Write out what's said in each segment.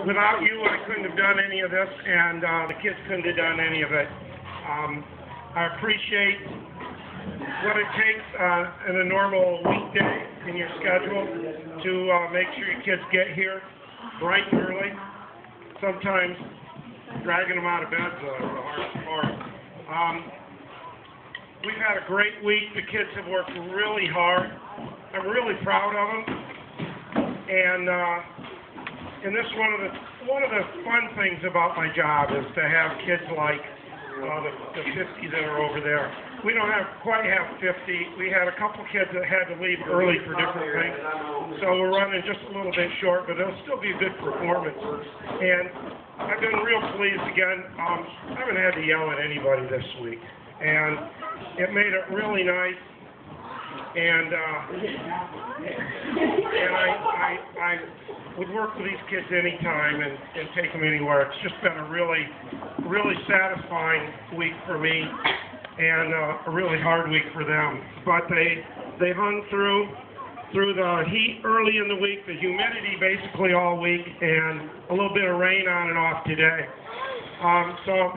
Without you, I couldn't have done any of this, and the kids couldn't have done any of it. I appreciate what it takes in a normal weekday in your schedule to make sure your kids get here bright and early. Sometimes dragging them out of bed is the hardest part. We've had a great week. The kids have worked really hard. I'm really proud of them. And this is one of the fun things about my job is to have kids like the 50 that are over there. We don't quite have 50. We had a couple kids that had to leave early for different things, so we're running just a little bit short, but it'll still be a good performance. And I've been real pleased again. I haven't had to yell at anybody this week, and it made it really nice. And I would work with these kids anytime and take them anywhere. It's just been a really satisfying week for me and a really hard week for them. But they hung through the heat early in the week, the humidity basically all week, and a little bit of rain on and off today. So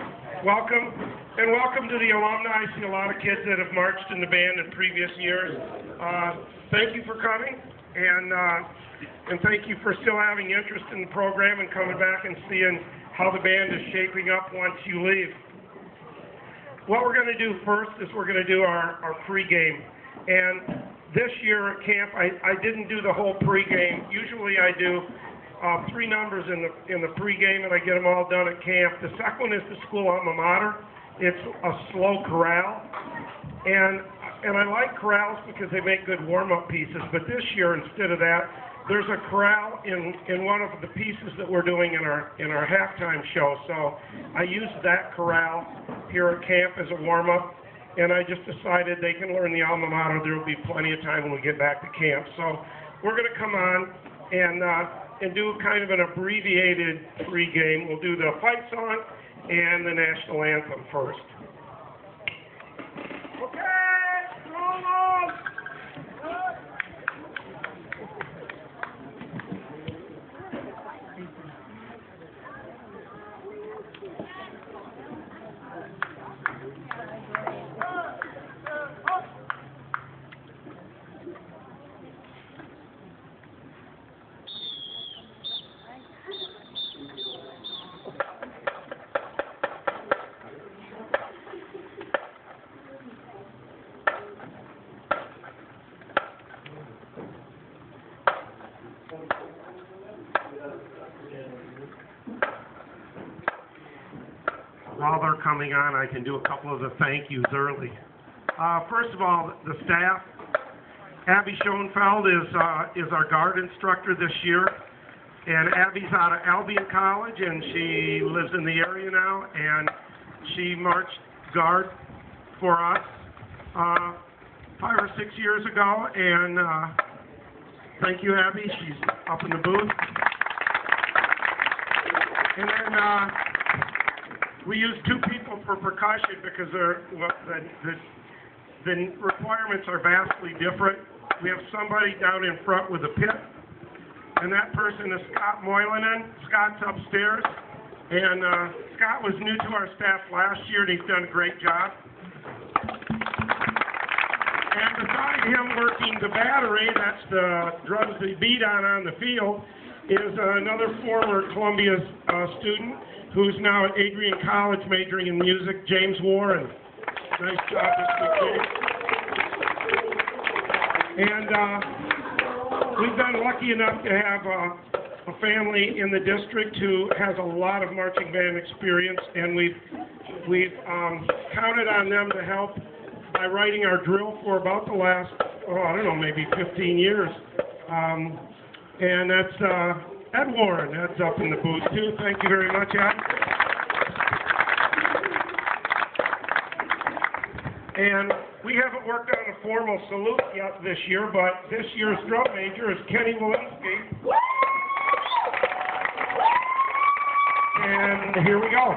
welcome. And welcome to the alumni. I see a lot of kids that have marched in the band in previous years. Thank you for coming, and thank you for still having interest in the program and coming back and seeing how the band is shaping up once you leave. What we're going to do first is we're going to do our pregame. And this year at camp, I didn't do the whole pregame. Usually I do 3 numbers in the pregame, and I get them all done at camp. The second one is the school alma mater. It's a slow chorale, and I like chorales because they make good warm-up pieces, but this year, instead of that, there's a chorale in one of the pieces that we're doing in our halftime show, so I used that chorale here at camp as a warm-up, and I just decided they can learn the alma mater. There will be plenty of time when we get back to camp, so we're going to come on and do kind of an abbreviated pregame. We'll do the fight song and the national anthem first. While they're coming on, I can do a couple of the thank yous early. First of all, the staff. Abby Schoenfeld is our guard instructor this year, and Abby's out of Albion College, and she lives in the area now, and she marched guard for us 5 or 6 years ago, and thank you, Abby. She's up in the booth. And then we use 2 people for percussion because the requirements are vastly different. We have somebody down in front with a pit, and that person is Scott Moylanen. Scott's upstairs, and Scott was new to our staff last year, and he's done a great job. And beside him working the battery, that's the drums they beat on the field, is another former Columbia student who's now at Adrian College majoring in music, James Warren. Nice job this week, James. And we've been lucky enough to have a family in the district who has a lot of marching band experience, and we've counted on them to help by writing our drill for about the last, I don't know, maybe 15 years. And that's Ed Warren. Ed's up in the booth too. Thank you very much, Ed. And we haven't worked on a formal salute yet this year, but this year's drum major is Kenny Walensky. And here we go.